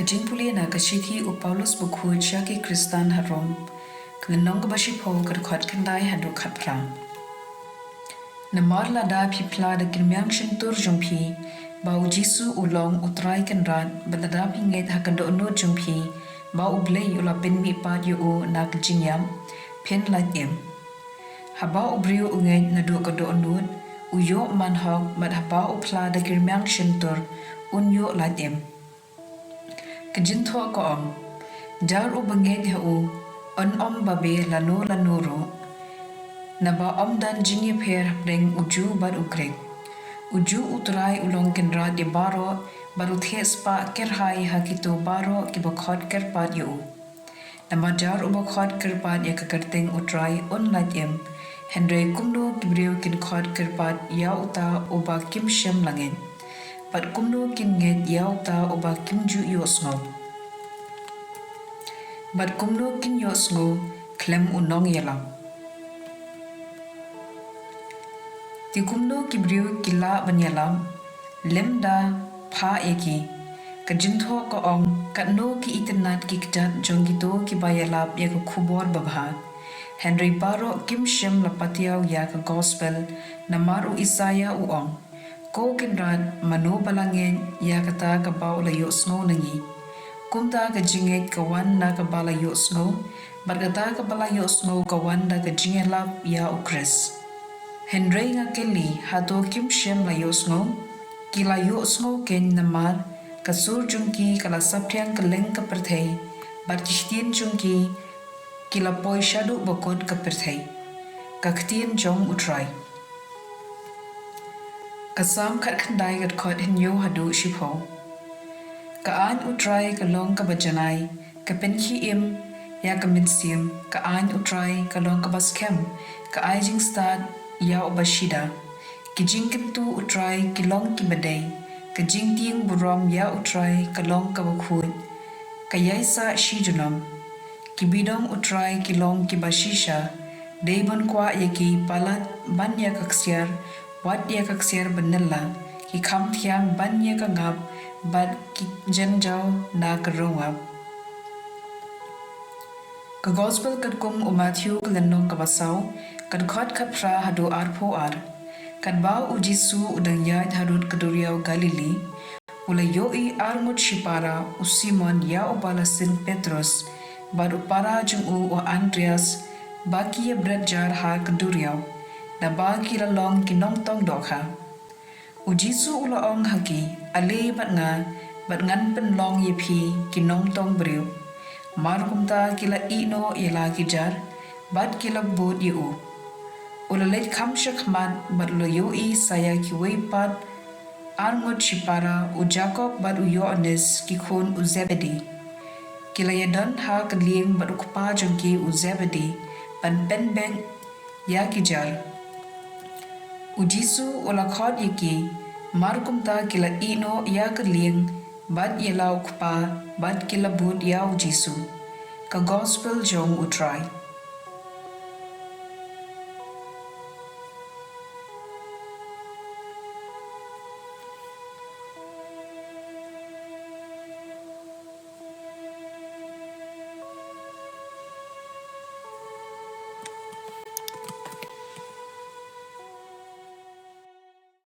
Jingpule na kashithi u Paulus bukhu ki Kristan harom ngnong bashi pho kar khot khandai hadu khatprang namar la da phipla da kirmyang shin tur jungphi bau jisu ulong utrai kan rat badada pinget hakando no jungphi bau Blei ula pen mi pat yu u nak jingyam pen lat em haba ubriu ungai nadu kado nut uyo man hok mad haba upla da kirmyang shin tur unyo lat em Kajintho ko om jar u banget ha u on om babe lano ro naba om dan jingi pher deng uju bar ukrek uju utrai ulong kendra de baro baru thes pa kerhai hakito baro ki bakhot ker pat yu nama jar u bakhot ker pat ya kakarteng utrai on lat em henry kumno kibreu kin khot ker pat ya uta uba kim shem langen Pat kumno kin nget yaw ta oba kim ju yos ngo. Bat kumno kin yos ngo khlem unong yalam. Ti kumno kibriu kila banyalam lem da pha eki. Kajintho ko ong katno ki itinat ki kjat jongito ki bayalap ya ko khubor babha. Henry Baro kim shim lapatiaw ya ka gospel namar u Isaya u ong. Ko kinrat mano balangen ya kata ka bau la yo snow nangi kumta ka jinget ka wan na ka bala yo snow bargata ka bala yo snow ka wan da ka jingelap ya ukres Henry nga keli hato kim shem la yo snow kila yo snow ken namar ka sur jungki kala saptyang ka leng ka pyrthei bar kishtien jungki kila poi shadu bokot ka pyrthei ka ktien jong utrai Kasam khat khandai gat khot hin yo hadu shipho ka an utrai ka long ka bajanai ka penchi im ya ka mitsim ka an utrai ka long ka baskem ka ai jingstad ya obashida ki jingkimtu utrai ki long ki badai ka jingting burom ya utrai ka long ka bakhut ka yaisa shijunam ki bidong utrai ki long ki bashisha deibon kwa yaki palat ban ya kaksiar Wat dia kaksiar benela ki kham thiang ban ye ka ngap bat ki jenjau na karongap ka gospel kat kum u Matthew lenong ka basaw kad khot khapra hadu arpho ar kad ba u Jisu udang ya harut kaduriaw Galili ula yo I armut shipara u Simon ya u balasin Petrus bar u para jung u Andreas baki ye bread jar ha kaduriaw na ba kila long kinong tong dokha u Jisu ula ong haki ale bat ngan pen long ye phi kinong tong briu mar kumta kila ino yela ki jar bat kila bod ye u ula let kham shak mat bat lo yo I saya kiwei pat armut shipara u Jacob bat u Yohanes ki khon u Zebedi kila yadan ha kadlieng bat u kpa jongki u Zebedi pan pen ben ya ki jar U Jisu ula khot yaki mar kumta kila ino ya kadlieng bat yelau kpa bat kila bud ya u Jisu ka gospel jong utrai